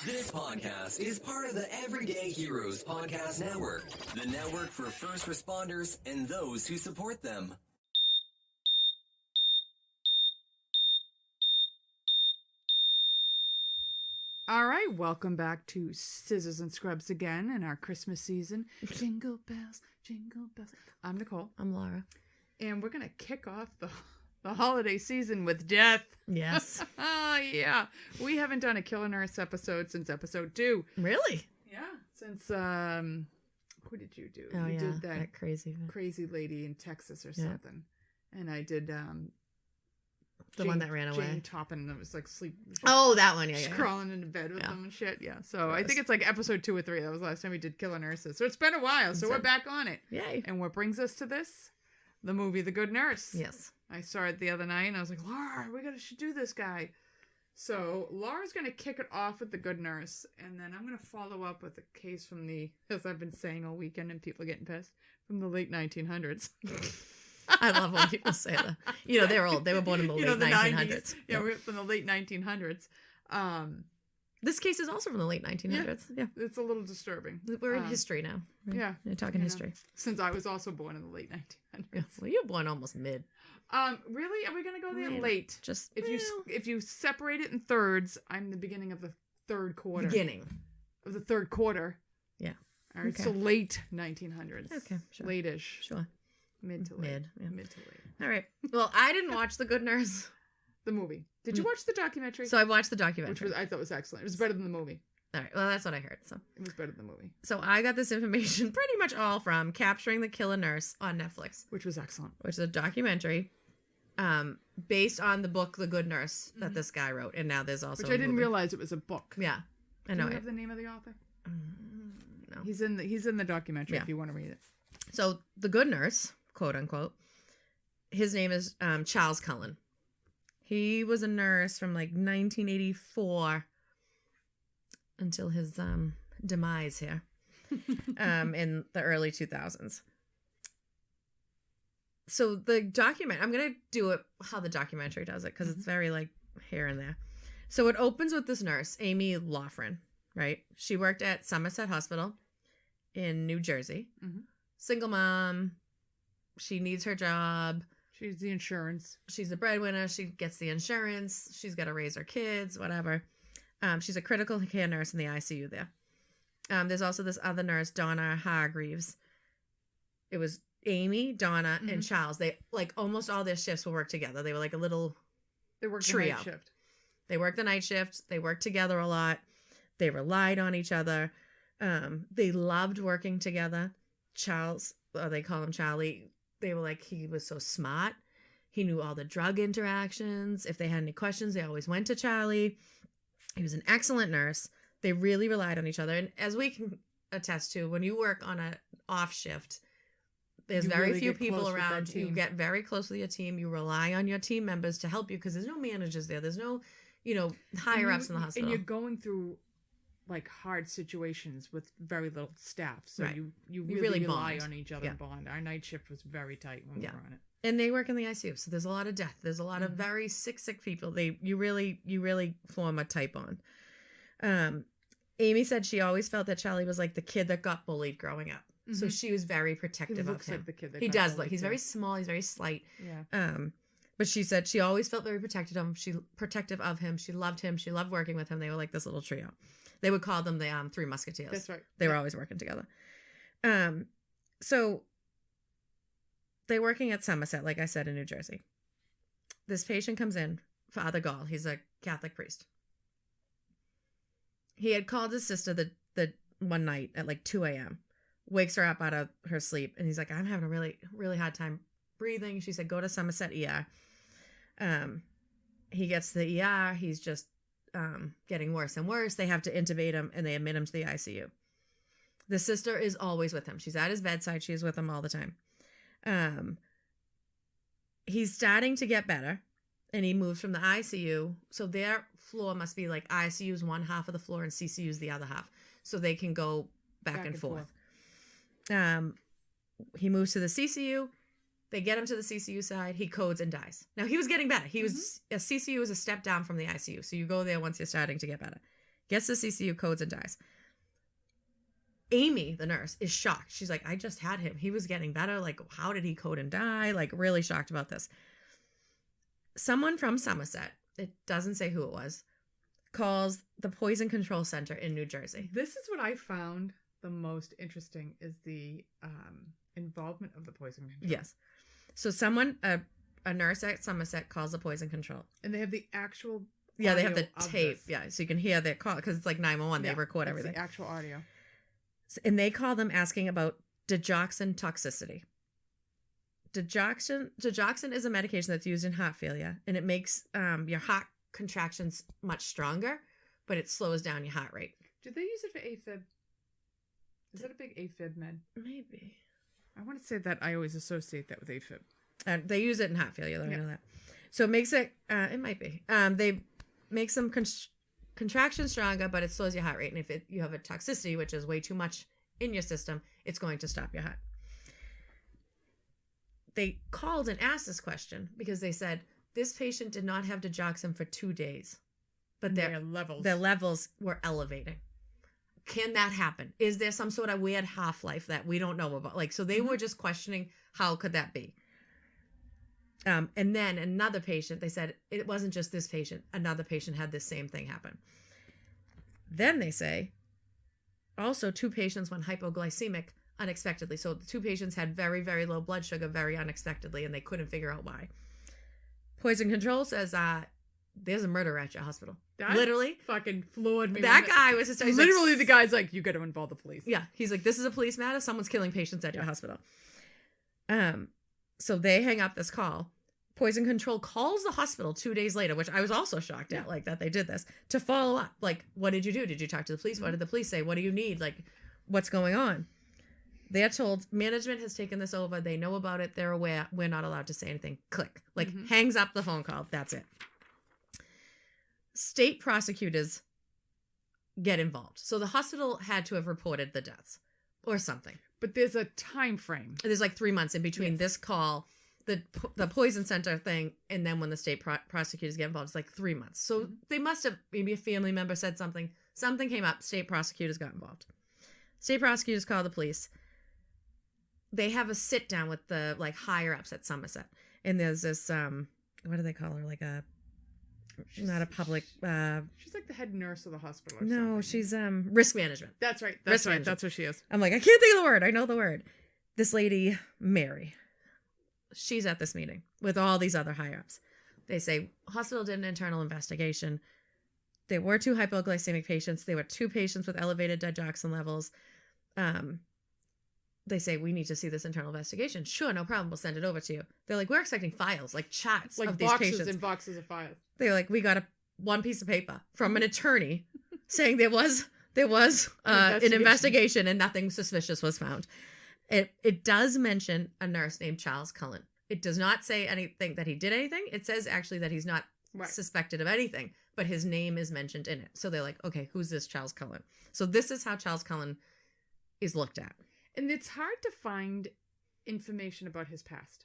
This podcast is part of the Everyday Heroes Podcast Network, the network for first responders and those who support them. All right, welcome back to Scissors and Scrubs again in our Christmas season. Jingle bells, jingle bells. I'm Nicole. I'm Laura. And we're going to kick off the holiday season with death. Yes. Yeah. We haven't done a Killer Nurse episode since episode 2. Really? Yeah. Since, what did you do? Oh, you yeah. did That crazy lady in Texas or something. And I did, the one that ran away. Jane Toppin that was like sleep. Oh, that one. Yeah. She's crawling into bed with them and shit. Yeah. So Gross. I think it's like episode 2 or 3. That was the last time we did Killer Nurses. So it's been a while. So we're back on it. Yay. And what brings us to this? The movie The Good Nurse. Yes. I saw it the other night and I was like, Laura, should do this guy. So Laura's going to kick it off with The Good Nurse. And then I'm going to follow up with a case from as I've been saying all weekend and people are getting pissed, from the late 1900s. I love when people say that. You know, they're old. They were born in the late 1900s. 90s. Yeah, we're from the late 1900s. This case is also from the late 1900s. Yeah. It's a little disturbing. We're in history now. Right? Yeah. We're talking history. Since I was also born in the late 1900s. Yeah. Well, you were born almost mid. Really? Are we going to go there late? Just if you separate it in thirds, I'm the beginning of the third quarter. Beginning. Of the third quarter. Yeah. All right. Okay. So late 1900s. Okay. Sure. Late-ish. Sure. Mid to late. Mid to late. All right. Well, I didn't watch The Good Nurse. The movie. Did you watch the documentary? So I watched the documentary. Which I thought was excellent. It was better than the movie. All right. Well, that's what I heard. So it was better than the movie. So I got this information pretty much all from Capturing the Killer Nurse on Netflix. Which was excellent. Which is a documentary based on the book The Good Nurse that this guy wrote. And now there's also Which I didn't realize it was a book. Yeah. I know. Do you have the name of the author? No. He's in the documentary if you want to read it. So The Good Nurse, quote unquote, his name is Charles Cullen. He was a nurse from like 1984 until his demise here in the early 2000s. So the document, I'm going to do it how the documentary does it because it's very like here and there. So it opens with this nurse, Amy Loughran, right? She worked at Somerset Hospital in New Jersey. Mm-hmm. Single mom. She needs her job. She's the insurance. She's the breadwinner. She gets the insurance. She's got to raise her kids, whatever. She's a critical care nurse in the ICU there. There's also this other nurse, Donna Hargreaves. It was Amy, Donna, and Charles. They like almost all their shifts will work together. They were like a little They worked trio. the night shift. They worked the night shift. They worked together a lot. They relied on each other. They loved working together. Charles, they call him Charlie. They were like, he was so smart. He knew all the drug interactions. If they had any questions, they always went to Charlie. He was an excellent nurse. They really relied on each other. And as we can attest to, when you work on an off shift, there's very few people around. You get very close with your team. You rely on your team members to help you because there's no managers there. There's no, higher ups in the hospital. And you're going through like hard situations with very little staff. So right. you really rely bond. on each other and bond. Our night shift was very tight when we were on it. And they work in the ICU. So there's a lot of death. There's a lot of very sick people. You really form a tight bond. Amy said she always felt that Charlie was like the kid that got bullied growing up. Mm-hmm. So she was very protective of him. Like the kid that he does look. He's very small. He's very slight. Yeah. But she said she always felt very protective of him. She loved him. She loved working with him. They were like this little trio. They would call them the Three Musketeers. That's right. They were always working together. So they're working at Somerset, like I said, in New Jersey. This patient comes in, Father Gall. He's a Catholic priest. He had called his sister the one night at like 2 a.m., wakes her up out of her sleep, and he's like, I'm having a really, really hard time breathing. She said, go to Somerset ER. He gets to the ER. He's just getting worse and worse. They have to intubate him, and they admit him to the ICU. The sister is always with him. She's at his bedside. She's with him all the time. He's starting to get better, and he moves from the ICU. So their floor must be like ICU's one half of the floor and CCU's the other half. So they can go back and forth. He moves to the CCU. They get him to the CCU side. He codes and dies. Now, he was getting better. He was a CCU is a step down from the ICU. So you go there once you're starting to get better. gets the CCU codes and dies. Amy, the nurse, is shocked. She's like, I just had him. He was getting better. Like, how did he code and die? Like, really shocked about this. Someone from Somerset, it doesn't say who it was, calls the Poison Control Center in New Jersey. This is what I found the most interesting is the involvement of the poison control. Yes. So someone, a nurse at Somerset calls the Poison Control. And they have the actual Yeah, they have the audio of tape. this. Yeah, so you can hear their call because it's like 911. Yeah, They record that's everything. the actual audio. And they call them asking about digoxin toxicity. Digoxin is a medication that's used in heart failure, and it makes your heart contractions much stronger, but it slows down your heart rate. Do they use it for AFib? Is that a big AFib med? Maybe. I want to say that I always associate that with AFib. They use it in heart failure, though. Yeah. I know that. So it makes it, it might be. They make some contractions stronger, but it slows your heart rate. And if you have a toxicity, which is way too much in your system, it's going to stop your heart. They called and asked this question because they said, this patient did not have digoxin for 2 days, but their levels were elevating. Can that happen? Is there some sort of weird half-life that we don't know about? Like, so they were just questioning, how could that be? And then another patient, they said, it wasn't just this patient. Another patient had this same thing happen. Then they say, also 2 patients went hypoglycemic unexpectedly. So the 2 patients had very, very low blood sugar very unexpectedly, and they couldn't figure out why. Poison Control says, there's a murder at your hospital. That literally fucking floored me. That guy was just literally the guy's like, you got to involve the police. Yeah, he's like, this is a police matter. Someone's killing patients at your hospital. So they hang up this call. Poison Control calls the hospital 2 days later, which I was also shocked at, like that they did this to follow up. Like, what did you do? Did you talk to the police? What did the police say? What do you need? Like, what's going on? They're told management has taken this over. They know about it. They're aware. We're not allowed to say anything. Click. Like, hangs up the phone call. That's it. State prosecutors get involved. So the hospital had to have reported the deaths or something. But there's a time frame. There's like 3 months in between this call, the poison center thing, and then when the state prosecutors get involved. It's like 3 months. So they must have, maybe a family member said something. Something came up. State prosecutors got involved. State prosecutors call the police. They have a sit down with the like higher ups at Somerset. And there's this, what do they call her? Like not a public, she's like the head nurse of the hospital or no, something. she's risk management. That's right. Risk management. That's what she is. I'm like, I can't think of the word. I know the word. This lady, Mary, she's at this meeting with all these other higher ups. They say, hospital did an internal investigation. There were 2 hypoglycemic patients. There were 2 patients with elevated digoxin levels. They say, we need to see this internal investigation. Sure, no problem. We'll send it over to you. They're like, we're expecting files, like charts Like of these boxes patients. and boxes of files. They're like, we got one piece of paper from an attorney saying there was an investigation and nothing suspicious was found. It does mention a nurse named Charles Cullen. It does not say anything that he did anything. It says actually that he's not suspected of anything, but his name is mentioned in it. So they're like, okay, who's this Charles Cullen? So this is how Charles Cullen is looked at. And it's hard to find information about his past.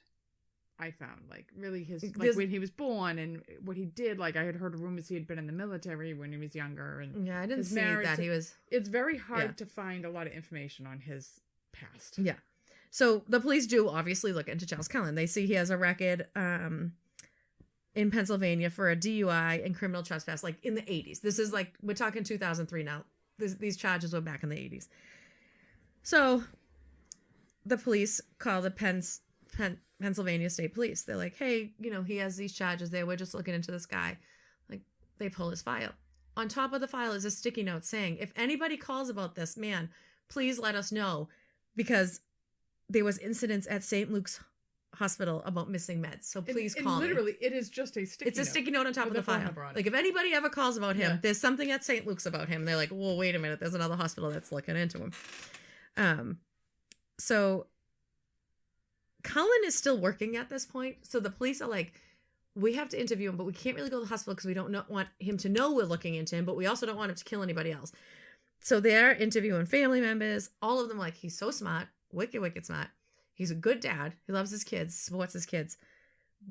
I found like really his like when he was born and what he did. Like I had heard rumors he had been in the military when he was younger, and yeah, I didn't see that he was. It's very hard to find a lot of information on his past. Yeah, so the police do obviously look into Charles Cullen. They see he has a record in Pennsylvania for a DUI and criminal trespass, like in the 80s. This is like we're talking 2003 now. These charges were back in the 80s. So the police call the Pennsylvania State Police. They're like, hey, he has these charges there. We're just looking into this guy. Like, they pull his file. On top of the file is a sticky note saying, if anybody calls about this man, please let us know, because there was incidents at St. Luke's Hospital about missing meds. So please call me. Literally, it is just a sticky note. It's a sticky note on top of the file. Like, if anybody ever calls about him, there's something at St. Luke's about him. They're like, well, wait a minute. There's another hospital that's looking into him. So Cullen is still working at this point. So the police are like, we have to interview him, but we can't really go to the hospital because we don't want him to know we're looking into him, but we also don't want him to kill anybody else. So they're interviewing family members. All of them are like, he's so smart, wicked, wicked smart. He's a good dad. He loves his kids, supports his kids.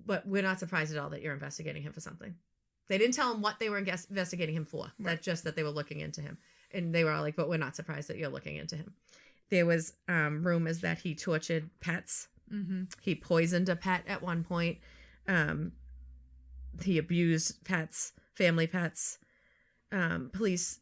But we're not surprised at all that you're investigating him for something. They didn't tell him what they were investigating him for. Right. That just that they were looking into him. And they were all like, but we're not surprised that you're looking into him. There was rumors that he tortured pets. Mm-hmm. He poisoned a pet at one point. He abused pets, family pets. Police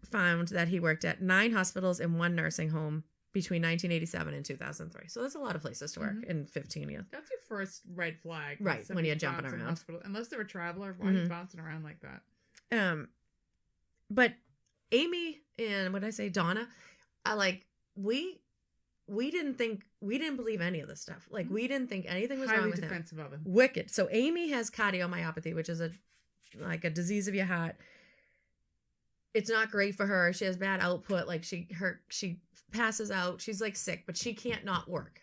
found that he worked at 9 hospitals and 1 nursing home between 1987 and 2003. So that's a lot of places to work in 15 years. That's your first red flag. Right, when you're jumping bouncing around. Hospital. Unless they're a traveler, why are you bouncing around like that? But Amy and what did I say, Donna, are like, we didn't believe any of this stuff. Like, we didn't think anything was wrong with him. Highly defensive of him. Wicked. So Amy has cardiomyopathy, which is a disease of your heart. It's not great for her. She has bad output. Like she passes out. She's like sick, but she can't not work.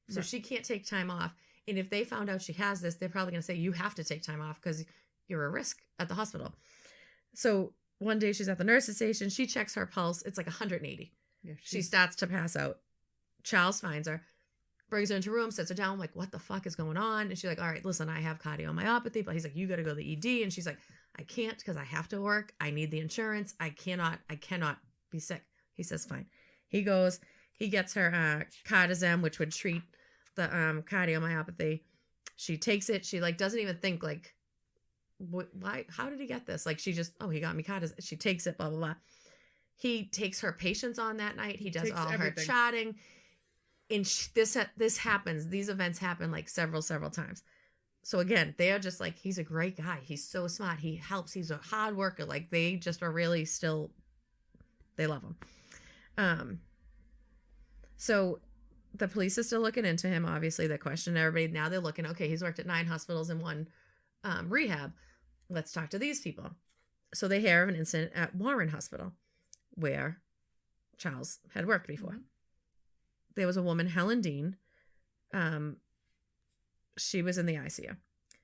So Right. she can't take time off. And if they found out she has this, they're probably going to say, you have to take time off because you're a risk at the hospital. So one day she's at the nurse's station. She checks her pulse. It's like 180. Yeah, She starts to pass out. Charles finds her, brings her into a room, sits her down. I'm like, what the fuck is going on? And she's like, all right, listen, I have cardiomyopathy. But he's like, you got to go to the ED. And she's like, I can't because I have to work. I need the insurance. I cannot be sick. He says, fine. He goes, he gets her cardizem, which would treat the cardiomyopathy. She takes it. She like doesn't even think like, why? How did he get this? Like she just, he got me cardizem. She takes it, blah, blah, blah. He takes her patients on that night. He does all her chatting. And this happens. These events happen like several times. So again, they are just like, he's a great guy. He's so smart. He helps. He's a hard worker. Like they just are really still, they love him. So the police are still looking into him. Obviously, they question everybody. Now they're looking, okay, he's worked at 9 hospitals and 1 rehab. Let's talk to these people. So they hear of an incident at Warren Hospital where Charles had worked before. Mm-hmm. There was a woman, Helen Dean. She was in the ICU.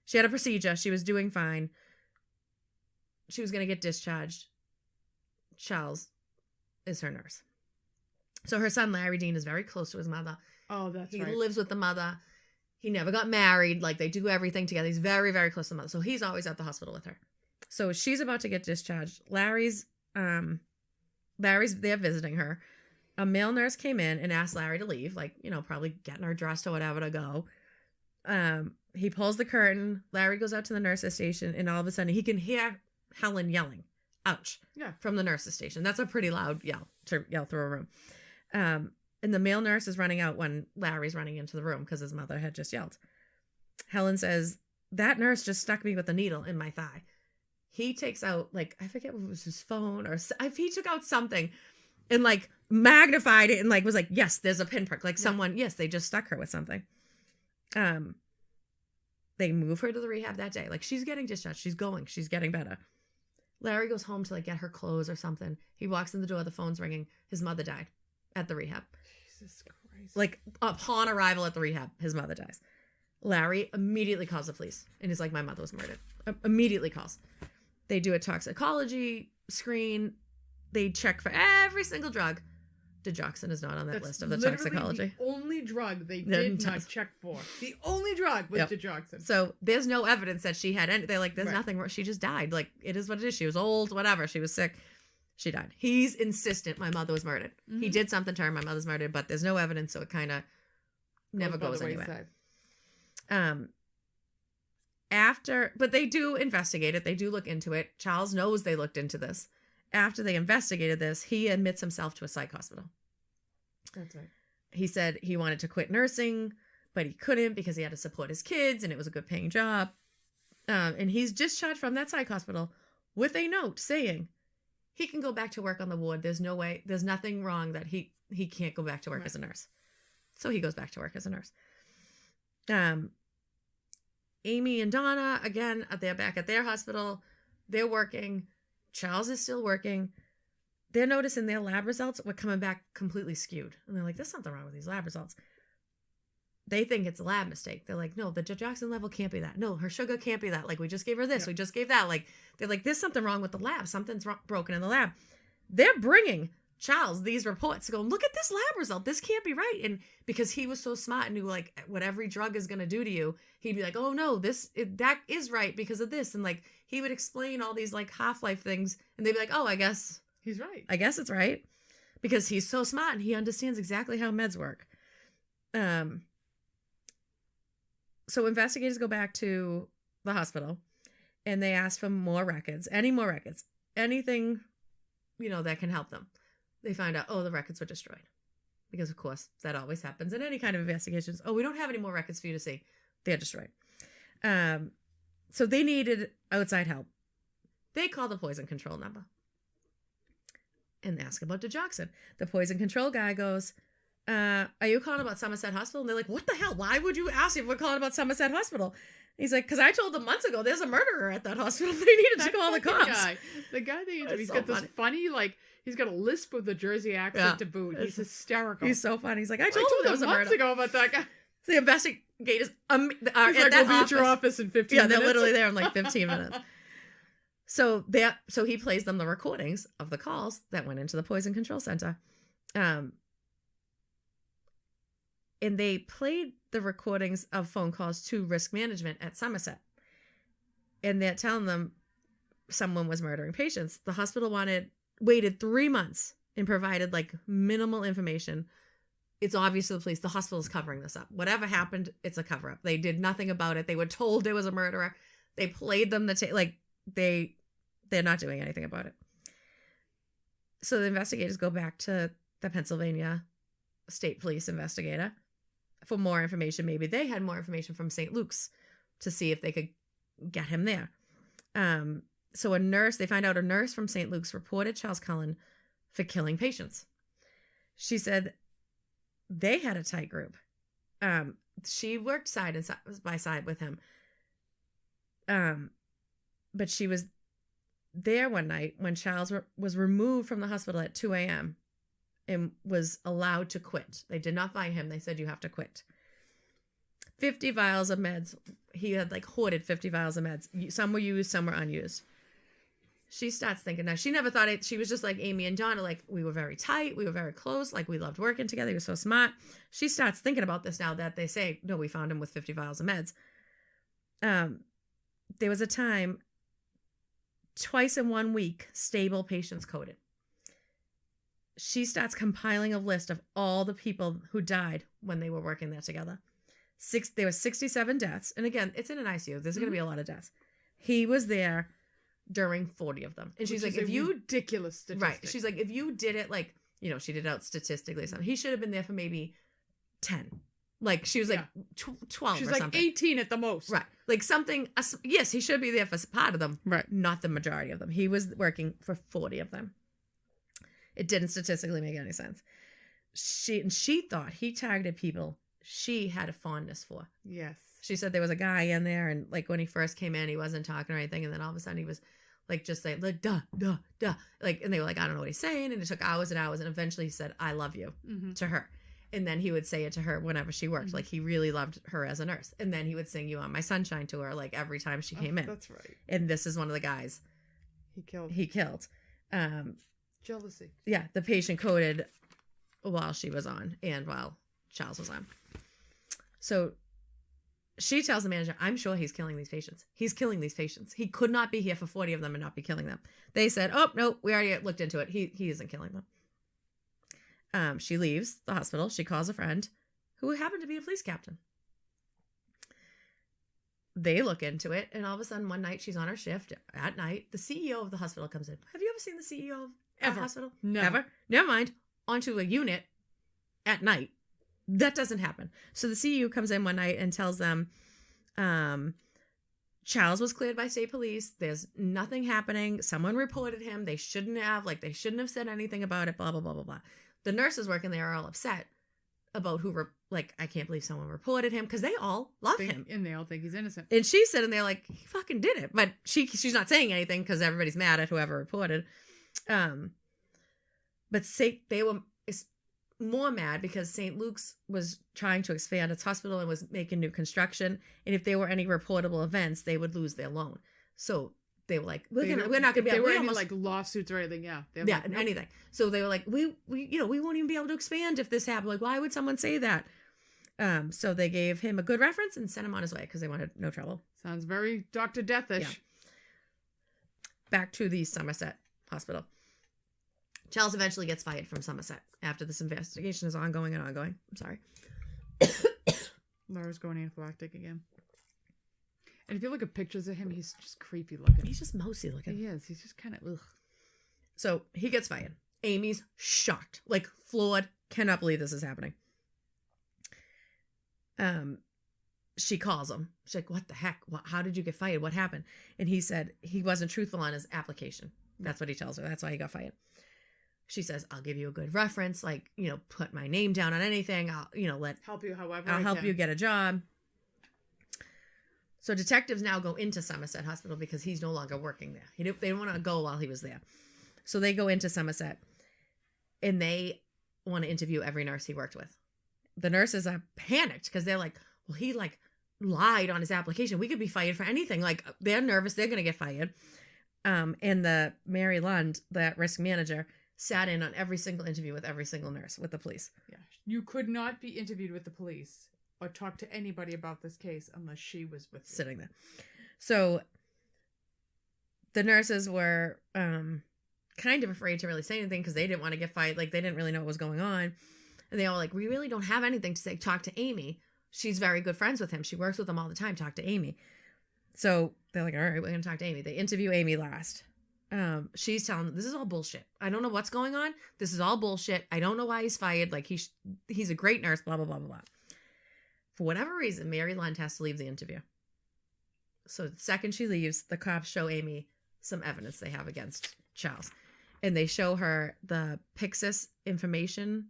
She had a procedure. She was doing fine. She was going to get discharged. Charles is her nurse. So her son, Larry Dean, is very close to his mother. Oh, that's right. He lives with the mother. He never got married. Like, they do everything together. He's very, very close to the mother. So he's always at the hospital with her. So she's about to get discharged. Larry's there visiting her. A male nurse came in and asked Larry to leave, like, probably getting her dressed or whatever to go. He pulls the curtain. Larry goes out to the nurse's station, and all of a sudden he can hear Helen yelling, ouch, from the nurse's station. That's a pretty loud yell to yell through a room. And the male nurse is running out when Larry's running into the room because his mother had just yelled. Helen says, that nurse just stuck me with a needle in my thigh. He takes out, like, I forget what was his phone, or if he took out something and, like, magnified it and, like, was like, yes, there's a pinprick. Like, someone, yes, they just stuck her with something. They move her to the rehab that day. Like, she's getting discharged. She's getting better. Larry goes home to, like, get her clothes or something. He walks in the door. The phone's ringing. His mother died at the rehab. Jesus Christ. Like, upon arrival at the rehab, his mother dies. Larry immediately calls the police. And he's like, my mother was murdered. Immediately calls. They do a toxicology screen. They check for every single drug. Digoxin is not on that list of the toxicology. The only drug they did not check for. The only drug was digoxin. So there's no evidence that she had any. They're like, there's nothing wrong. She just died. Like, it is what it is. She was old, whatever. She was sick. She died. He's insistent my mother was murdered. Mm-hmm. He did something to her. My mother's murdered, but there's no evidence, so it kind of never goes anywhere. But they do investigate it. They do look into it. Charles knows they looked into this. After they investigated this, he admits himself to a psych hospital. That's right. He said he wanted to quit nursing, but he couldn't because he had to support his kids and it was a good paying job. And he's discharged from that psych hospital with a note saying he can go back to work on the ward. There's no way, there's nothing wrong that he can't go back to work as a nurse. So he goes back to work as a nurse. Amy and Donna, again, they're back at their hospital. They're working. Charles is still working. They're noticing their lab results were coming back completely skewed. And they're like, there's something wrong with these lab results. They think it's a lab mistake. They're like, no, the digoxin level can't be that. No, her sugar can't be that. Like, we just gave her this. We just gave that. Like, they're like, there's something wrong with the lab. Something's broken in the lab. They're bringing Charles these reports going, look at this lab result. This can't be right. And because he was so smart and knew, like, what every drug is going to do to you, he'd be like, oh, no, that is right because of this. And, like, he would explain all these like Half-Life things, and they'd be like, oh, I guess He's right. it's right, because he's so smart and he understands exactly how meds work. So investigators go back to the hospital and they ask for more records, anything, that can help them. They find out, the records were destroyed. Because, of course, that always happens in any kind of investigations. Oh, we don't have any more records for you to see. They're destroyed. So they needed outside help. They call the poison control number and ask about digoxin. The poison control guy goes, are you calling about Somerset Hospital? And they're like, what the hell? Why would you ask if we're calling about Somerset Hospital? He's like, because I told them months ago there's a murderer at that hospital. They needed to call the cops. The guy they interviewed, he's so got funny. this funny, he's got a lisp with a Jersey accent to boot. He's hysterical. He's so funny. He's like, I told you them there was a months murder. ago about that guy. The investigators are He's at like, that we'll be at your office in 15 minutes. Yeah, they're literally there in like 15 minutes. So he plays them the recordings of the calls that went into the poison control center. And they played the recordings of phone calls to risk management at Somerset. And they're telling them someone was murdering patients. The hospital waited 3 months and provided like minimal information. It's obvious to the police. The hospital is covering this up. Whatever happened, it's a cover up. They did nothing about it. They were told there was a murderer. They played them they're not doing anything about it. So the investigators go back to the Pennsylvania State Police investigator for more information. Maybe they had more information from St. Luke's to see if they could get him there. So they find out a nurse from St. Luke's reported Charles Cullen for killing patients. She said they had a tight group. She worked side by side with him. But she was there one night when Charles was removed from the hospital at 2 a.m. and was allowed to quit. They did not fire him. They said, you have to quit. 50 vials of meds. He had hoarded 50 vials of meds. Some were used, some were unused. She starts thinking now. She never thought it. She was just like Amy and Donna. We were very tight. We were very close. We loved working together. He was so smart. She starts thinking about this now that they say, no, we found him with 50 vials of meds. There was a time, twice in 1 week, stable patients coded. She starts compiling a list of all the people who died when they were working there together. There were 67 deaths. And again, it's in an ICU. There's going to be a lot of deaths. He was there during 40 of them. And she's like, if you... ridiculous statistic. Right. She's like, if you did it she did it out statistically. Something. He should have been there for maybe 10. She was 12 She's or something. 18 at the most. Right. Something... Yes, he should be there for part of them. Right. Not the majority of them. He was working for 40 of them. It didn't statistically make any sense. She thought he targeted people she had a fondness for. Yes. She said there was a guy in there, and when he first came in, he wasn't talking or anything, and then all of a sudden he was just saying duh, duh, duh, and they were I don't know what he's saying, and it took hours and hours, and eventually he said, I love you to her. And then he would say it to her whenever she worked. He really loved her as a nurse. And then he would sing You On My Sunshine to her every time she came in. That's right. And this is one of the guys he killed. Jealousy. Yeah, the patient coded while she was on and while Charles was on. So she tells the manager, I'm sure he's killing these patients. He's killing these patients. He could not be here for 40 of them and not be killing them. They said, oh, no, we already looked into it. He isn't killing them. She leaves the hospital. She calls a friend who happened to be a police captain. They look into it, and all of a sudden, one night, she's on her shift at night. The CEO of the hospital comes in. Have you ever seen the CEO of a hospital? No. Ever? Never mind. Onto a unit at night. That doesn't happen. So the CEO comes in one night and tells them, Charles was cleared by state police. There's nothing happening. Someone reported him. They shouldn't have said anything about it, blah, blah, blah, blah, blah. The nurses working there are all upset about I can't believe someone reported him, because they all love him. And they all think he's innocent. And she's sitting there he fucking did it. But she's not saying anything because everybody's mad at whoever reported. But they were more mad because St. Luke's was trying to expand its hospital and was making new construction. And if there were any reportable events, they would lose their loan. So they were like, we're not going to be able to... They were any lawsuits or anything, yeah. Yeah, nope. Anything. So they were like, we won't even be able to expand if this happened. Why would someone say that? So they gave him a good reference and sent him on his way because they wanted no trouble. Sounds very Dr. Deathish. Yeah. back to the Somerset hospital. Charles eventually gets fired from Somerset after this investigation is ongoing and ongoing. I'm sorry. Laura's going anaphylactic again. And if you look at pictures of him, he's just creepy looking. He's just mousy looking. He is. He's just kind of ugh. So he gets fired. Amy's shocked, like floored, cannot believe this is happening. She calls him. She's like, what the heck? How did you get fired? What happened? And he said he wasn't truthful on his application. That's what he tells her. That's why he got fired. She says, I'll give you a good reference. Like, put my name down on anything. I'll, help you however I'll help you get a job. So detectives now go into Somerset Hospital because he's no longer working there. They didn't want to go while he was there. So they go into Somerset and they want to interview every nurse he worked with. The nurses are panicked because they're like, well, he lied on his application. We could be fired for anything. Like, they're nervous. They're going to get fired. And the Mary Lund, the risk manager, sat in on every single interview with every single nurse with the police. Yeah. You could not be interviewed with the police or talk to anybody about this case unless she was with you. Sitting there. So the nurses were kind of afraid to really say anything because they didn't want to get fired. Like, they didn't really know what was going on. And they all like, we really don't have anything to say. Talk to Amy. She's very good friends with him. She works with him all the time. Talk to Amy. So they're like, all right, we're going to talk to Amy. They interview Amy last. She's telling them, this is all bullshit. I don't know what's going on. This is all bullshit. I don't know why he's fired. Like, he's a great nurse, blah, blah, blah, blah, blah. For whatever reason, Mary Lund has to leave the interview. So the second she leaves, the cops show Amy some evidence they have against Charles. And they show her the Pyxis information,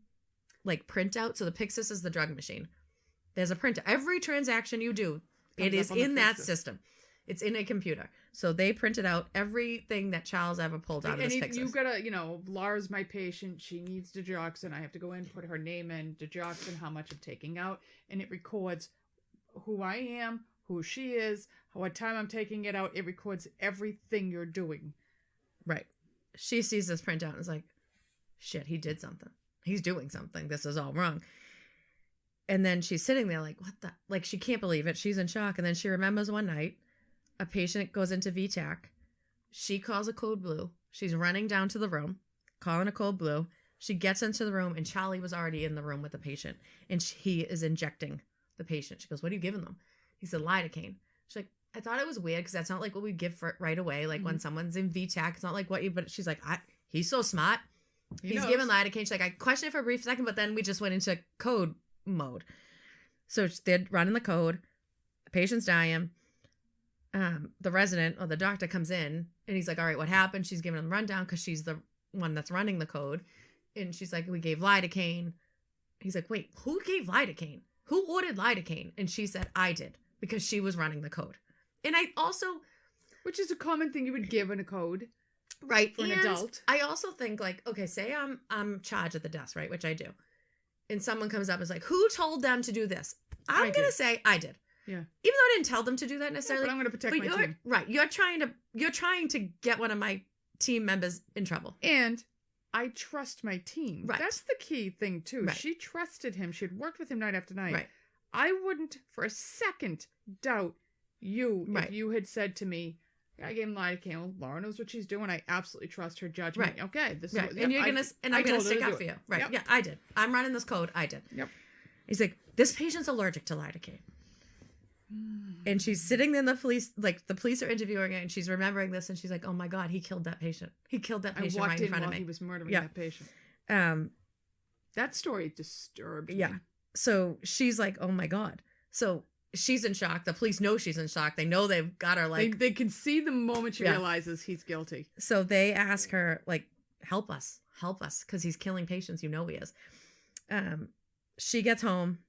like, printout. So the Pyxis is the drug machine. There's a printer. Every transaction you do, it is in that system. It's in a computer. So they printed out everything that Charles ever pulled out of this Pyxis. You gotta, Laura's my patient. She needs digoxin. I have to go in, put her name in, digoxin, how much I'm taking out. And it records who I am, who she is, what time I'm taking it out. It records everything you're doing. Right. She sees this printout and is like, shit, he did something. He's doing something. This is all wrong. And then she's sitting there like, what the? Like, she can't believe it. She's in shock. And then she remembers one night, a patient goes into VTAC. She calls a code blue. She's running down to the room, calling a code blue. She gets into the room, and Charlie was already in the room with the patient. And he is injecting the patient. She goes, what are you giving them? He said, lidocaine. She's like, I thought it was weird because that's not like what we give for right away. Like, when someone's in VTAC, it's not like what you, but she's like, he's so smart. He's giving lidocaine. She's like, I questioned it for a brief second, but then we just went into code mode. So they're running the code. The patient's dying. The resident or the doctor comes in and he's like, all right, what happened? She's giving him the rundown because she's the one that's running the code. And she's like, we gave lidocaine. He's like, wait, who gave lidocaine? Who ordered lidocaine? And she said, I did, because she was running the code. And I also, which is a common thing you would give in a code. Right. For an adult. I also think, like, okay, say I'm charged at the desk, right? Which I do. And someone comes up and is like, who told them to do this? I'm going to say I did. Yeah. Even though I didn't tell them to do that necessarily. Yeah, but I'm going to protect my team. Right. You're trying to get one of my team members in trouble. And I trust my team. Right. That's the key thing, too. Right. She trusted him. She had worked with him night after night. Right. I wouldn't for a second doubt you right. if you had said to me, I gave him lidocaine. Well, Laura knows what she's doing. I absolutely trust her judgment. Right. Okay. This right. is and I'm going to stick up for you. Right. Yep. Yeah, I did. I'm running this code. I did. Yep. He's like, this patient's allergic to lidocaine. And she's sitting in the police are interviewing her, and she's remembering this, and she's like, oh my God, he killed that patient. He killed that patient right in front of me. He was murdering that patient. That story disturbed me. Yeah. So she's like, oh my God. So she's in shock. The police know she's in shock. They know they've got her like... They can see the moment she realizes he's guilty. So they ask her, like, help us, because he's killing patients. You know he is. She gets home.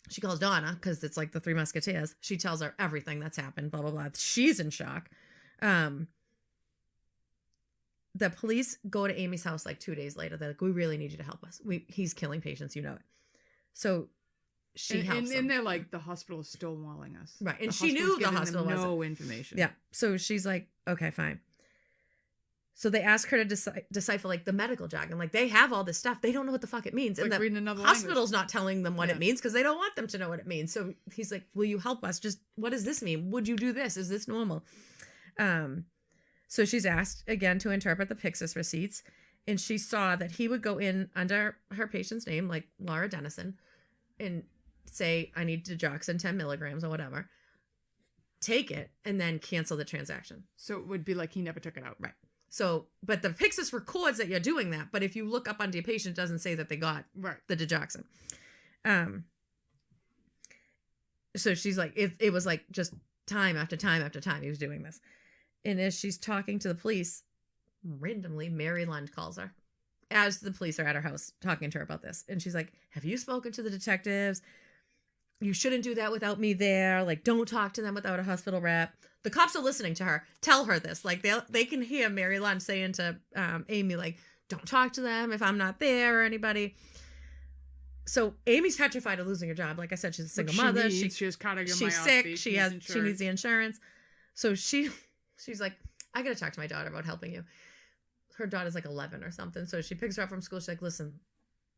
She calls Donna, because it's like the Three Musketeers. She tells her everything that's happened, blah, blah, blah. She's in shock. The police go to Amy's house like 2 days later. They're like, we really need you to help us. He's killing patients. You know it. So she helps them. And they're like, the hospital is stonewalling us. Right. And she knew the hospital wasn't. No information. Yeah. So she's like, okay, fine. So they ask her to decipher like the medical jargon. Like, they have all this stuff. They don't know what the fuck it means. Like, and reading another hospital's not telling them what it means because they don't want them to know what it means. So he's like, will you help us? Just, what does this mean? Would you do this? Is this normal? So she's asked again to interpret the Pyxis receipts, and she saw that he would go in under her patient's name, like Laura Dennison, and say, I need digoxin 10 milligrams or whatever, take it, and then cancel the transaction. So it would be like he never took it out. Right. So, but the Pyxis records that you're doing that, but if you look up onto your patient, it doesn't say that they got the digoxin. So she's like, it was like just time after time after time he was doing this. And as she's talking to the police, randomly, Mary Lund calls her as the police are at her house talking to her about this. And she's like, have you spoken to the detectives? You shouldn't do that without me there. Like, don't talk to them without a hospital rep. The cops are listening to her. Tell her this. Like, they can hear Mary Lund saying to Amy, like, don't talk to them if I'm not there or anybody. So Amy's petrified of losing her job. Like I said, she's a single mother. She's sick. She needs the insurance. So she's like, I got to talk to my daughter about helping you. Her daughter's like 11 or something. So she picks her up from school. She's like, listen,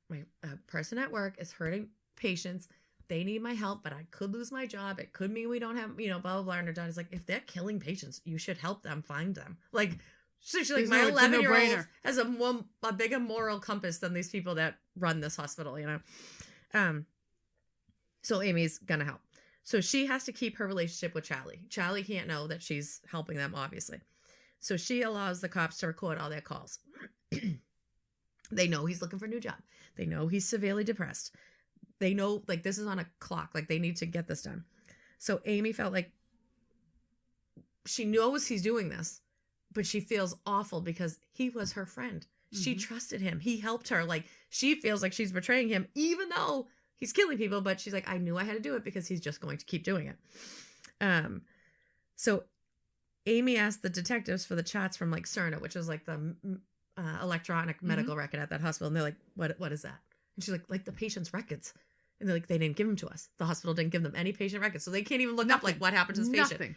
my person at work is hurting patients. They need my help, but I could lose my job. It could mean we don't have, blah, blah, blah. And her daughter's like, if they're killing patients, you should help them find them. Like, so she's like, my 11-year-old has a bigger moral compass than these people that run this hospital, So Amy's gonna help. So she has to keep her relationship with Charlie. Charlie can't know that she's helping them, obviously. So she allows the cops to record all their calls. They know he's looking for a new job. They know he's severely depressed. They know, like, this is on a clock. Like, they need to get this done. So Amy felt like she knows he's doing this, but she feels awful because he was her friend. Mm-hmm. She trusted him. He helped her. Like, she feels like she's betraying him, even though he's killing people. But she's like, I knew I had to do it because he's just going to keep doing it. So Amy asked the detectives for the charts from, like, Cerna, which is like the electronic medical record at that hospital. And they're like, what is that? And she's like the patient's records. And they're like, they didn't give them to us. The hospital didn't give them any patient records. So they can't even look up, like, what happened to this patient. Nothing.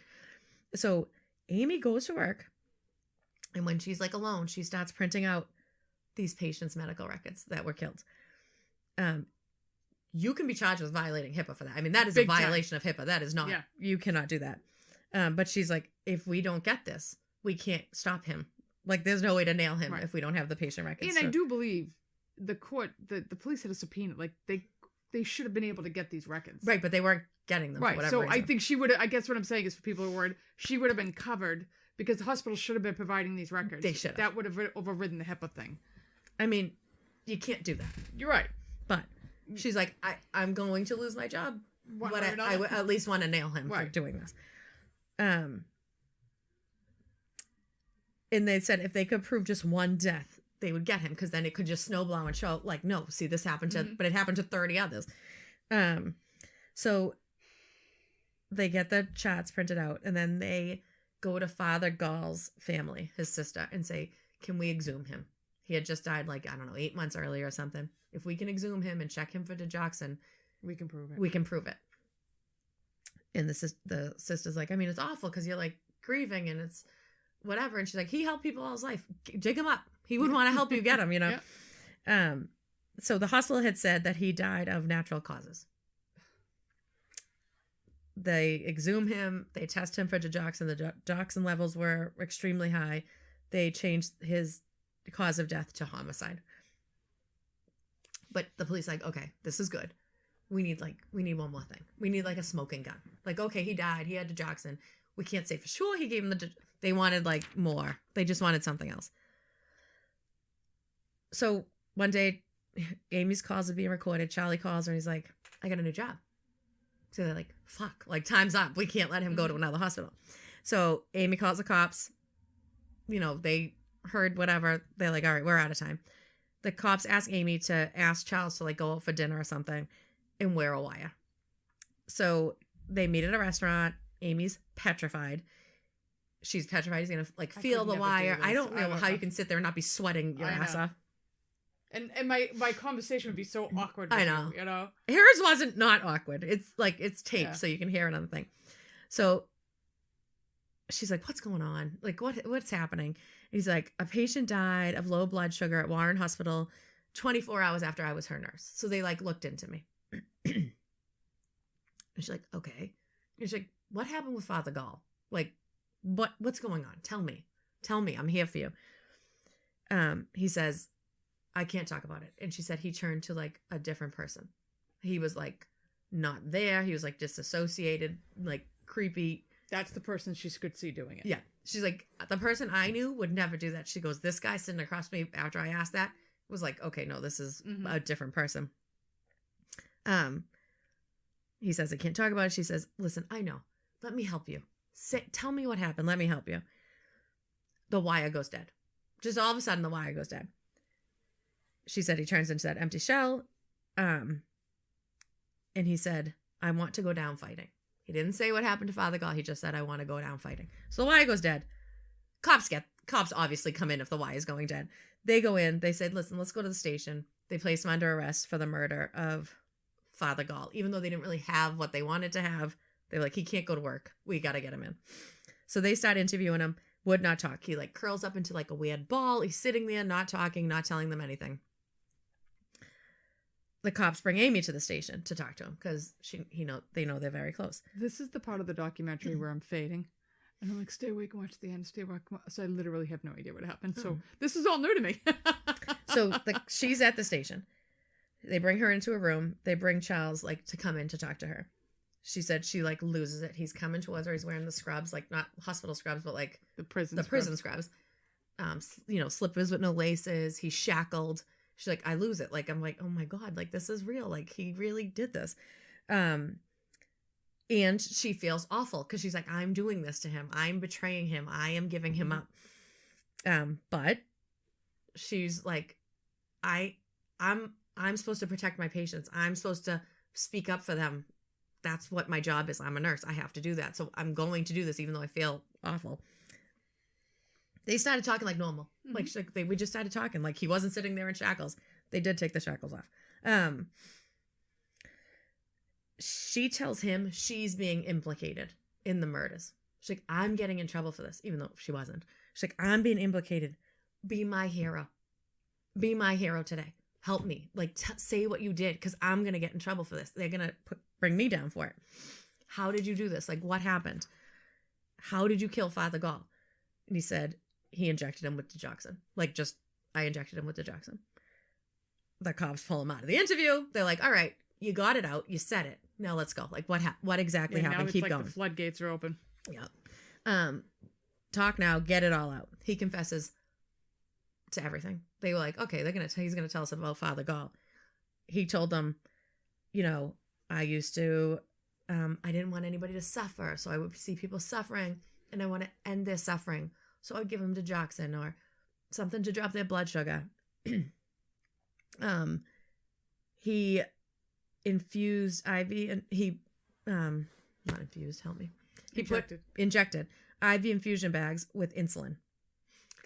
So Amy goes to work. And when she's, like, alone, she starts printing out these patients' medical records that were killed. You can be charged with violating HIPAA for that. I mean, that is a violation of HIPAA. That is not. Yeah. You cannot do that. But she's like, if we don't get this, we can't stop him. Like, there's no way to nail him if we don't have the patient records. And I do believe the court, the police had a subpoena. Like, they should have been able to get these records. Right, but they weren't getting them for whatever reason. I think she would have, I guess what I'm saying is for people who are worried, she would have been covered because the hospital should have been providing these records. They should have. That would have overridden the HIPAA thing. I mean, you can't do that. You're right. But she's like, I'm going to lose my job. I would at least want to nail him for doing this. And they said if they could prove just one death, they would get him because then it could just snowball and show like, no, see, this happened to, but it happened to 30 others. So they get the charts printed out and then they go to Father Gall's family, his sister, and say, can we exhume him? He had just died 8 months earlier or something. If we can exhume him and check him for digoxin, we can prove it. We can prove it. And the sister's like, I mean, it's awful because you're like grieving and it's whatever. And she's like, he helped people all his life. Dig him up. He would want to help you get him, Yeah. So the hospital had said that he died of natural causes. They exhume him. They test him for digoxin. The digoxin levels were extremely high. They changed his cause of death to homicide. But the police okay, this is good. We need one more thing. We need a smoking gun. Okay, he died. He had digoxin. We can't say for sure he gave him they wanted more. They just wanted something else. So one day, Amy's calls are being recorded. Charlie calls her and he's like, I got a new job. So they're like, fuck, time's up. We can't let him go to another hospital. So Amy calls the cops. They heard whatever. They're like, all right, we're out of time. The cops ask Amy to ask Charles to go out for dinner or something and wear a wire. So they meet at a restaurant. Amy's petrified. She's petrified. He's going to feel the wire. I don't know how you can sit there and not be sweating your ass off. And my conversation would be so awkward. I know. You know? Hers wasn't not awkward. It's it's taped so you can hear another thing. So she's like, what's going on? What's happening? And he's like, a patient died of low blood sugar at Warren Hospital 24 hours after I was her nurse. So they looked into me. And she's like, okay. And she's like, what happened with Father Gall? What's going on? Tell me. Tell me, I'm here for you. He says, I can't talk about it. And she said he turned to like a different person. He was like not there. He was like disassociated, like creepy. That's the person she could see doing it. Yeah. She's like, the person I knew would never do that. She goes, this guy sitting across from me after I asked that was like, okay, no, this is a different person. He says, I can't talk about it. She says, listen, I know. Let me help you. Tell me what happened. Let me help you. The wire goes dead. Just all of a sudden, the wire goes dead. She said he turns into that empty shell. And he said, I want to go down fighting. He didn't say what happened to Father Gall. He just said, I want to go down fighting. So the wire goes dead. Cops obviously come in if the wire is going dead. They go in. They said, listen, let's go to the station. They place him under arrest for the murder of Father Gall. Even though they didn't really have what they wanted to have, they're like, he can't go to work. We got to get him in. So they start interviewing him. Would not talk. He like curls up into like a weird ball. He's sitting there, not talking, not telling them anything. The cops bring Amy to the station to talk to him because they know they're very close. This is the part of the documentary where I'm fading. And I'm like, stay awake and watch the end, stay awake. So I literally have no idea what happened. So this is all new to me. So she's at the station. They bring her into a room. They bring Charles like to come in to talk to her. She said she like loses it. He's coming towards her. He's wearing the scrubs, like not hospital scrubs, but like the prison scrubs. Slippers with no laces. He's shackled. She's like, I lose it. Like, I'm like, oh my God, like this is real. Like he really did this. And she feels awful because she's like, I'm doing this to him. I'm betraying him. I am giving him up. But she's like, I'm supposed to protect my patients. I'm supposed to speak up for them. That's what my job is. I'm a nurse. I have to do that. So I'm going to do this even though I feel awful. They started talking like normal. Mm-hmm. We just started talking. Like he wasn't sitting there in shackles. They did take the shackles off. She tells him she's being implicated in the murders. She's like, I'm getting in trouble for this, even though she wasn't. She's like, I'm being implicated. Be my hero. Be my hero today. Help me. Like, say what you did because I'm going to get in trouble for this. They're going to bring me down for it. How did you do this? Like, what happened? How did you kill Father Gall? And he said he injected him with digoxin. Like, just, I injected him with digoxin. The cops pull him out of the interview. They're like, all right, you got it out. You said it. Now let's go. Like, what exactly happened? Keep going. The floodgates are open. Yeah. Talk now. Get it all out. He confesses to everything. They were like, okay, he's gonna tell us about Father Gall. He told them, I used to, I didn't want anybody to suffer, so I would see people suffering, and I want to end their suffering, so I would give them digoxin or something to drop their blood sugar. He infused IV, and he, not infused, help me. He injected IV infusion bags with insulin.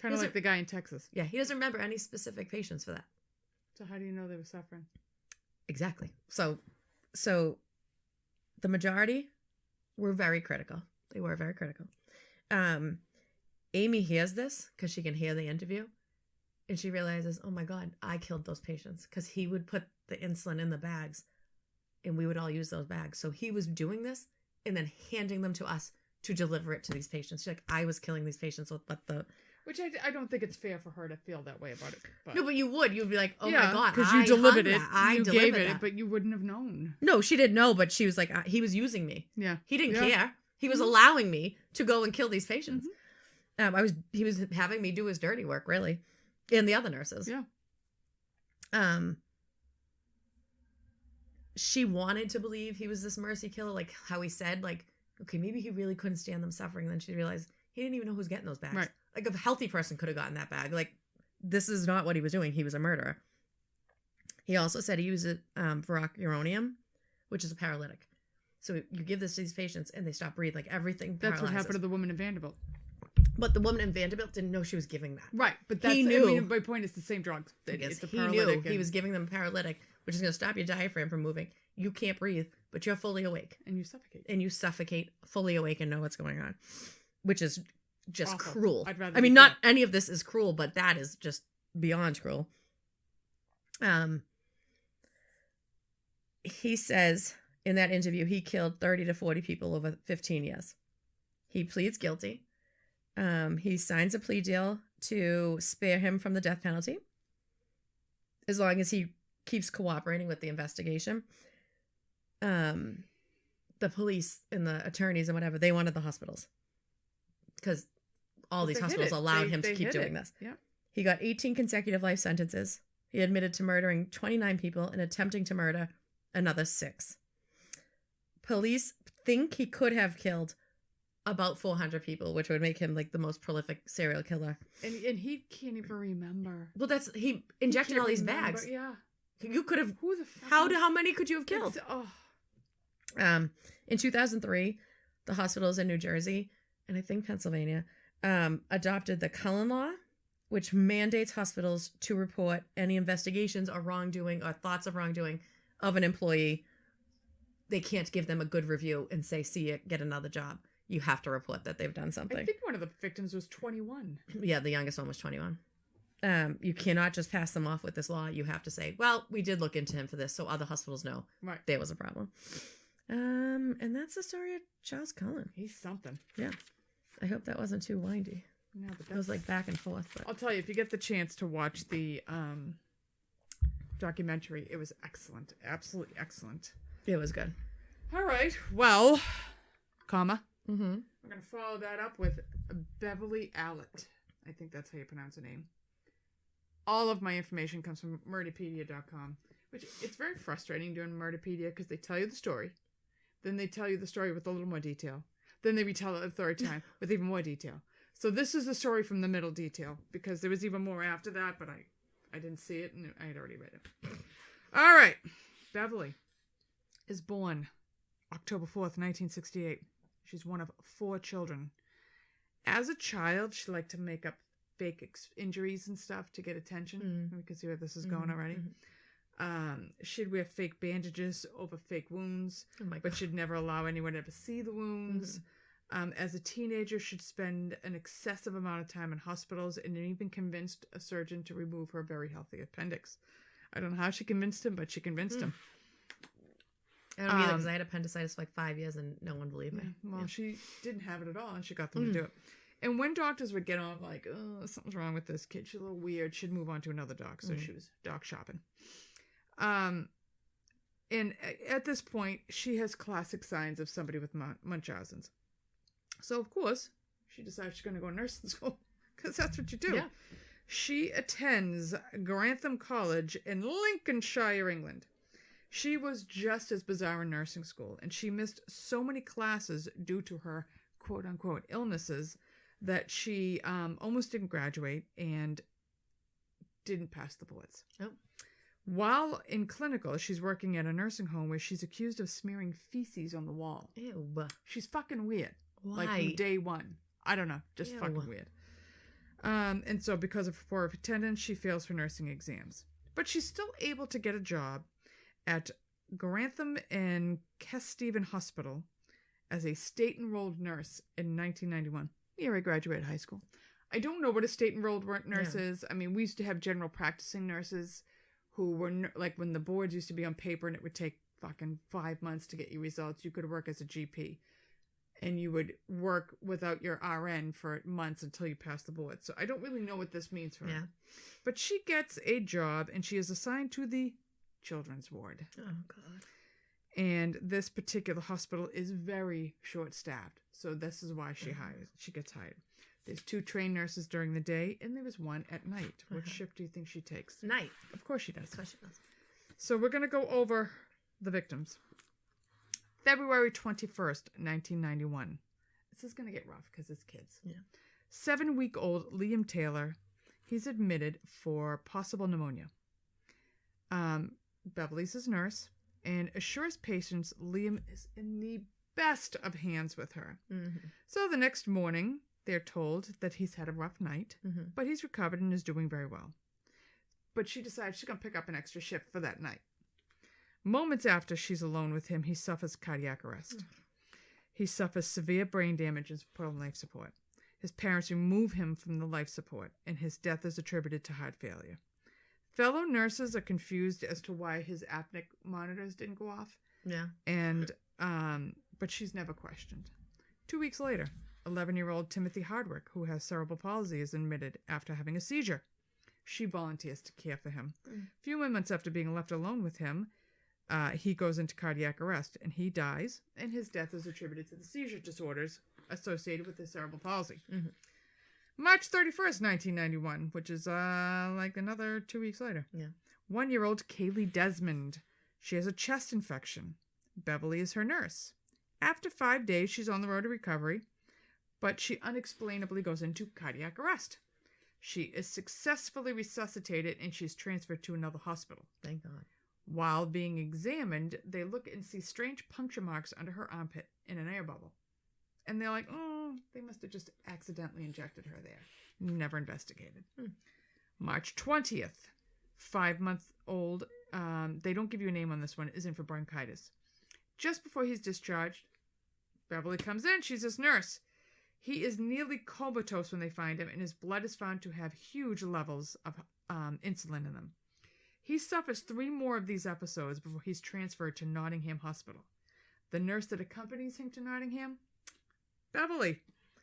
Kind of like the guy in Texas. Yeah, he doesn't remember any specific patients for that. So how do you know they were suffering? Exactly. So the majority were very critical. They were very critical. Amy hears this because she can hear the interview, and she realizes, oh my God, I killed those patients because he would put the insulin in the bags, and we would all use those bags. So he was doing this and then handing them to us to deliver it to these patients. She's like, I was killing these patients with the... Which I don't think it's fair for her to feel that way about it. But. No, but you would. You'd be like, oh my God, because you delivered it. You gave it, but you wouldn't have known. No, she didn't know, but she was like, he was using me. Yeah. He didn't care. He was allowing me to go and kill these patients. Mm-hmm. He was having me do his dirty work, really. And the other nurses. Yeah. She wanted to believe he was this mercy killer, like how he said, like, okay, maybe he really couldn't stand them suffering. And then she realized he didn't even know who was getting those bags. Right. Like a healthy person could have gotten that bag. Like, this is not what he was doing. He was a murderer. He also said he used virocuronium, which is a paralytic. So you give this to these patients and they stop breathing. Like everything paralyzes. That's what happened to the woman in Vanderbilt. But the woman in Vanderbilt didn't know she was giving that. Right. But he knew. I mean, my point is the same drug. It's a paralytic. He was giving them a paralytic, which is going to stop your diaphragm from moving. You can't breathe, but you're fully awake. And you suffocate. And you suffocate fully awake and know what's going on, which is just awful. Cruel. I'd rather not any of this is cruel, but that is just beyond cruel. He says in that interview he killed 30 to 40 people over 15 years. He pleads guilty. He signs a plea deal to spare him from the death penalty as long as he keeps cooperating with the investigation. The police and the attorneys and whatever, they wanted the hospitals because all these hospitals allowed him to keep doing this. Yeah. He got 18 consecutive life sentences. He admitted to murdering 29 people and attempting to murder another 6. Police think he could have killed about 400 people, which would make him like the most prolific serial killer. And he can't even remember. Well, he injected all these bags. Yeah. You could have. Who the fuck? How many could you have killed? Oh. In 2003, the hospitals in New Jersey and I think Pennsylvania adopted the Cullen Law, which mandates hospitals to report any investigations or wrongdoing or thoughts of wrongdoing of an employee. They can't give them a good review and say, see it, get another job. You have to report that they've done something. I think one of the victims was 21. Yeah, the youngest one was 21. You cannot just pass them off with this law. You have to say, well, we did look into him for this, so other hospitals know there was a problem. And that's the story of Charles Cullen. He's something. Yeah. I hope that wasn't too windy. No, but it was like back and forth. But... I'll tell you, if you get the chance to watch the documentary, it was excellent. Absolutely excellent. It was good. All right. Well, comma. Mm-hmm. We're going to follow that up with Beverly Allett. I think that's how you pronounce her name. All of my information comes from Murderpedia.com, which it's very frustrating doing Murderpedia because they tell you the story. Then they tell you the story with a little more detail. Then they retell it a third time with even more detail. So this is the story from the middle detail because there was even more after that, but I didn't see it and I had already read it. All right. Beverly is born October 4th, 1968. She's one of 4 children. As a child, she liked to make up fake injuries and stuff to get attention. Mm. We can see where this is going already. Mm-hmm. She'd wear fake bandages over fake wounds, but she'd never allow anyone to ever see the wounds. Mm-hmm. As a teenager, she'd spend an excessive amount of time in hospitals and even convinced a surgeon to remove her very healthy appendix. I don't know how she convinced him, but she convinced him. I don't either because I had appendicitis for like 5 years and no one believed me. Well, she didn't have it at all and she got them to do it. And when doctors would get on like, oh, something's wrong with this kid, she's a little weird, she'd move on to another doc. So she was doc shopping. And at this point, she has classic signs of somebody with Munchausen's. So, of course, she decides she's going to go to nursing school because that's what you do. Yeah. She attends Grantham College in Lincolnshire, England. She was just as bizarre in nursing school, and she missed so many classes due to her quote-unquote illnesses that she almost didn't graduate and didn't pass the boards. Oh. While in clinical, she's working at a nursing home where she's accused of smearing feces on the wall. Ew. She's fucking weird. Why? Like from day one. I don't know. Just fucking weird. And so because of her poor attendance, she fails her nursing exams. But she's still able to get a job at Grantham and Kesteven Hospital as a state-enrolled nurse in 1991. The year I graduated high school. I don't know what a state-enrolled nurse is. I mean, we used to have general practicing nurses who were, like, when the boards used to be on paper and it would take fucking 5 months to get you results, you could work as a GP. And you would work without your RN for months until you pass the board. So I don't really know what this means for her. But she gets a job and she is assigned to the children's ward. Oh, God. And this particular hospital is very short-staffed. So this is why she gets hired. There's 2 trained nurses during the day, and there was 1 at night. What shift do you think she takes? Night. Of course she does. Of course she does. So we're going to go over the victims. February 21st, 1991. This is going to get rough because it's kids. Yeah. 7-week-old Liam Taylor. He's admitted for possible pneumonia. Beverly's his nurse and assures patients Liam is in the best of hands with her. Mm-hmm. So the next morning, they're told that he's had a rough night, but he's recovered and is doing very well. But she decides she's going to pick up an extra shift for that night. Moments after she's alone with him, he suffers cardiac arrest. He suffers severe brain damage and is put on life support. His parents remove him from the life support, and his death is attributed to heart failure. Fellow nurses are confused as to why his apneic monitors didn't go off. Yeah. And, but she's never questioned. 2 weeks later, 11-year-old Timothy Hardwick, who has cerebral palsy, is admitted after having a seizure. She volunteers to care for him. A few months after being left alone with him, he goes into cardiac arrest, and he dies, and his death is attributed to the seizure disorders associated with his cerebral palsy. Mm-hmm. March 31st, 1991, which is like another 2 weeks later. Yeah. 1-year-old Kaylee Desmond. She has a chest infection. Beverly is her nurse. After 5 days, she's on the road to recovery, but she unexplainably goes into cardiac arrest. She is successfully resuscitated, and she's transferred to another hospital. Thank God. While being examined, they look and see strange puncture marks under her armpit in an air bubble. And they're like, oh, they must have just accidentally injected her there. Never investigated. March 20th, 5-month-old, they don't give you a name on this one, is in for bronchitis. Just before he's discharged, Beverly comes in. She's his nurse. He is nearly comatose when they find him, and his blood is found to have huge levels of insulin in them. He suffers 3 more of these episodes before he's transferred to Nottingham Hospital. The nurse that accompanies him to Nottingham? Beverly.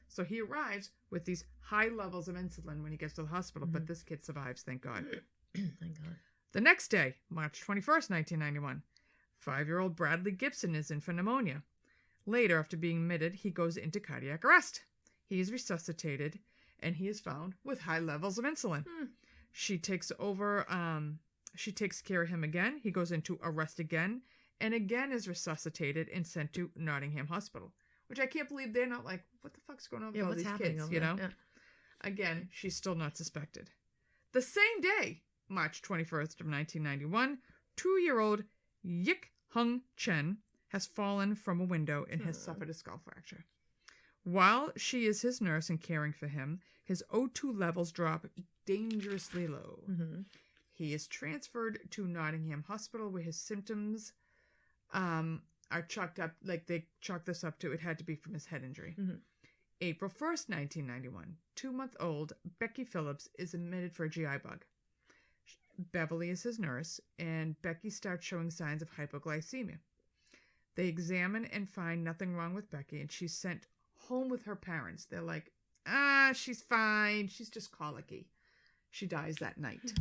So he arrives with these high levels of insulin when he gets to the hospital, but this kid survives, thank God. Thank God. The next day, March 21st, 1991, 5-year-old Bradley Gibson is in for pneumonia. Later, after being admitted, he goes into cardiac arrest. He is resuscitated, and he is found with high levels of insulin. She takes over, she takes care of him again. He goes into arrest again, and again is resuscitated and sent to Nottingham Hospital. Which I can't believe they're not like, what the fuck's going on with all these kids, you know? Yeah. Again, she's still not suspected. The same day, March 21st of 1991, 2-year-old Yik Hung Chen has fallen from a window and has suffered a skull fracture. While she is his nurse and caring for him, his O2 levels drop dangerously low. He is transferred to Nottingham Hospital where his symptoms are chalked up, like they chalked this up to it had to be from his head injury. April 1st, 1991, 2-month-old Becky Phillips is admitted for a GI bug. Beverly is his nurse, and Becky starts showing signs of hypoglycemia. They examine and find nothing wrong with Becky, and she's sent home with her parents. They're like, she's fine. She's just colicky. She dies that night.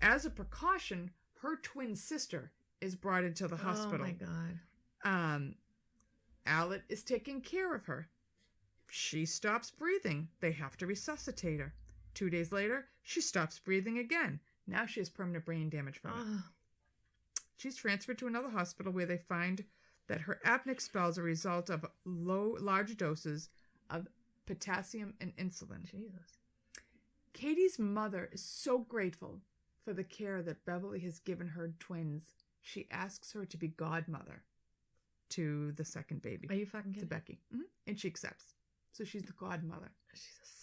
As a precaution, her twin sister is brought into the hospital. Oh, my God. Allet is taking care of her. She stops breathing. They have to resuscitate her. 2 days later, she stops breathing again. Now she has permanent brain damage from it. She's transferred to another hospital where they find that her apneic spells are a result of large doses of potassium and insulin. Jesus. Katie's mother is so grateful for the care that Beverly has given her twins. She asks her to be godmother to the second baby. Are you fucking to kidding? Becky. And she accepts. So she's the godmother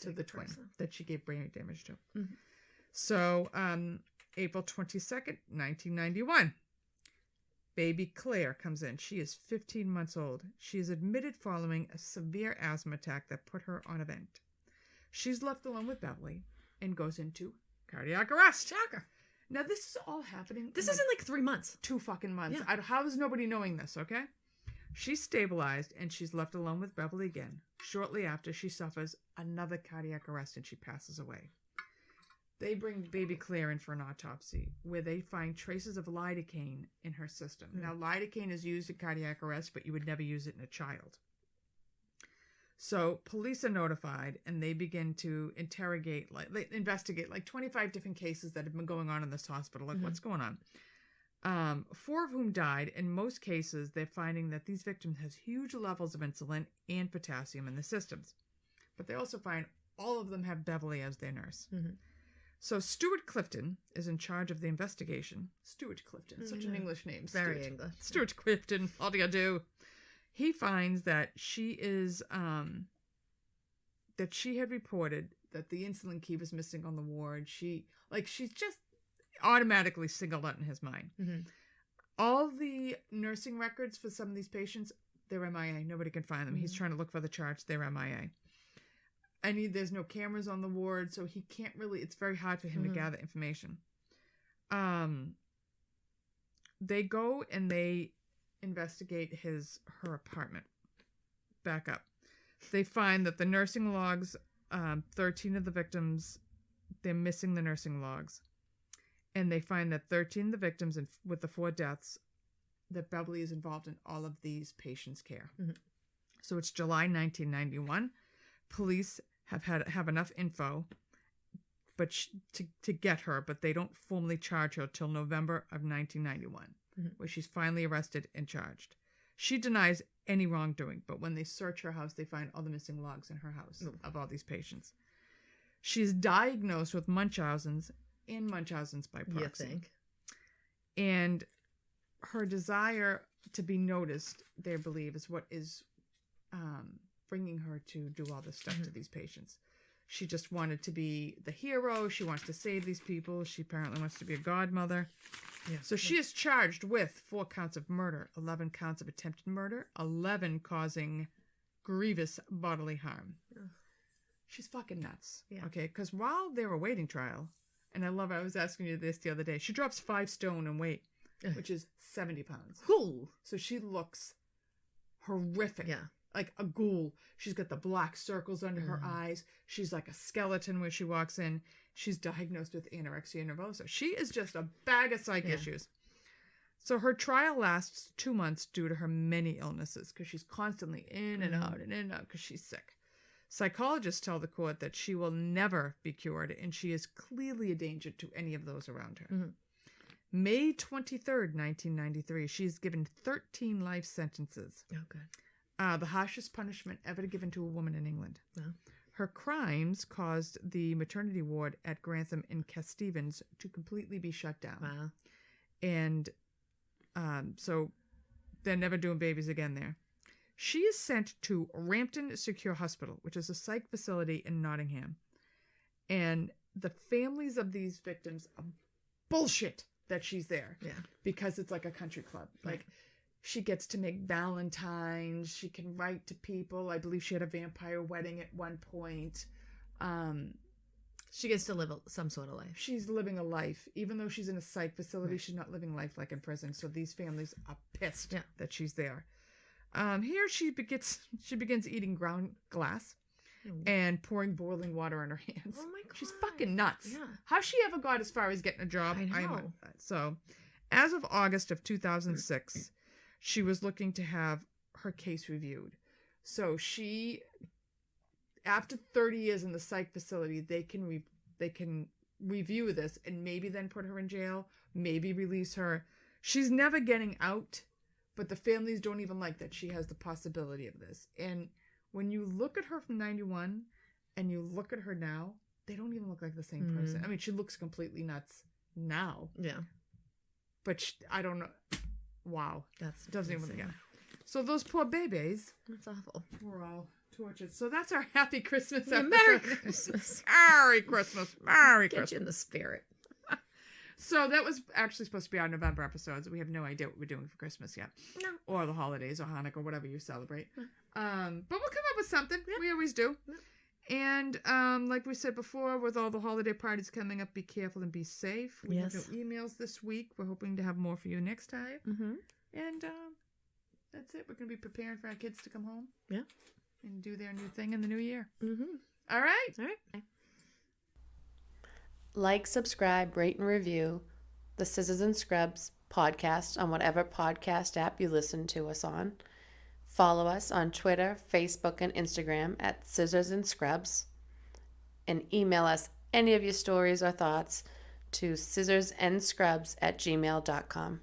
to the twin that she gave brain damage to. So, April 22nd, 1991. Baby Claire comes in. She is 15 months old. She is admitted following a severe asthma attack that put her on a vent. She's left alone with Beverly and goes into cardiac arrest. Shocker. Now, this is all happening. This isn't like 3 months. 2 fucking months. Yeah. How is nobody knowing this, okay? She's stabilized, and she's left alone with Beverly again. Shortly after, she suffers another cardiac arrest, and she passes away. They bring baby Claire in for an autopsy, where they find traces of lidocaine in her system. Now, lidocaine is used in cardiac arrest, but you would never use it in a child. So police are notified, and they begin to investigate like 25 different cases that have been going on in this hospital. Like, what's going on? 4 of whom died. In most cases, they're finding that these victims has huge levels of insulin and potassium in the systems. But they also find all of them have Beverly as their nurse. So Stuart Clifton is in charge of the investigation. Stuart Clifton, such an English name. Very English. Stuart Clifton, how do you do? He finds that she is, that she had reported that the insulin key was missing on the ward. She's just automatically singled out in his mind. All the nursing records for some of these patients, they're MIA. Nobody can find them. He's trying to look for the charts. They're MIA. There's no cameras on the ward, so he can't really, it's very hard for him to gather information. They go and they investigate her apartment. Back up. They find that the nursing logs, 13 of the victims, they're missing the nursing logs. And they find that 13 of the victims with the 4 deaths, that Beverly is involved in all of these patients' care. Mm-hmm. So it's July 1991. Police have enough info but to get her, but they don't formally charge her till November of 1991, where she's finally arrested and charged. She denies any wrongdoing, but when they search her house, they find all the missing logs in her house of all these patients. She's diagnosed with Munchausen's and Munchausen's by proxy. You think? And her desire to be noticed, they believe, is what is bringing her to do all this stuff to these patients. She just wanted to be the hero. She wants to save these people. She apparently wants to be a godmother. Yeah. So she is charged with 4 counts of murder, 11 counts of attempted murder, 11 causing grievous bodily harm. Ugh. She's fucking nuts. Yeah. Okay, because while they're awaiting trial, and I was asking you this the other day, she drops 5 stone in weight, which is 70 pounds. Cool. So she looks horrific. Yeah. Like a ghoul. She's got the black circles under her eyes. She's like a skeleton when she walks in. She's diagnosed with anorexia nervosa. She is just a bag of psych issues. So her trial lasts 2 months due to her many illnesses, because she's constantly in and out because she's sick. Psychologists tell the court that she will never be cured, and she is clearly a danger to any of those around her. Mm-hmm. May 23rd, 1993, she's given 13 life sentences. Oh, good. The harshest punishment ever given to a woman in England. Wow. Her crimes caused the maternity ward at Grantham and Kestevens to completely be shut down. Wow. And so they're never doing babies again there. She is sent to Rampton Secure Hospital, which is a psych facility in Nottingham. And the families of these victims are bullshit that she's there. Yeah. Because it's like a country club. Like, she gets to make valentines. She can write to people. I believe she had a vampire wedding at one point. She gets to live some sort of life. She's living a life. Even though she's in a psych facility, she's not living life like in prison. So these families are pissed that she's there. Here she begins eating ground glass and pouring boiling water on her hands. Oh my God. She's fucking nuts. Yeah. How she ever got as far as getting a job? I know. So, as of August of 2006, she was looking to have her case reviewed. So she, after 30 years in the psych facility, they can review this and maybe then put her in jail, maybe release her. She's never getting out, but the families don't even like that she has the possibility of this. And when you look at her from 91 and you look at her now, they don't even look like the same person. I mean, she looks completely nuts now. Yeah. But I don't know. Wow. Doesn't even get. So those poor babies. That's awful. We're all tortured. So that's our happy Christmas episode. Merry Christmas. Merry Christmas. Merry Christmas. Get you in the spirit. So that was actually supposed to be our November episodes. We have no idea what we're doing for Christmas yet. No. Or the holidays or Hanukkah or whatever you celebrate. No. But we'll come up with something. Yeah. We always do. Yeah. And like we said before, with all the holiday parties coming up, be careful and be safe. We have no emails this week. We're hoping to have more for you next time. Mm-hmm. And that's it. We're going to be preparing for our kids to come home. Yeah. And do their new thing in the new year. Mm-hmm. All right. All right. Like, subscribe, rate, and review the Scissors and Scrubs podcast on whatever podcast app you listen to us on. Follow us on Twitter, Facebook, and Instagram at Scissors and Scrubs. And email us any of your stories or thoughts to scissorsandscrubs@gmail.com.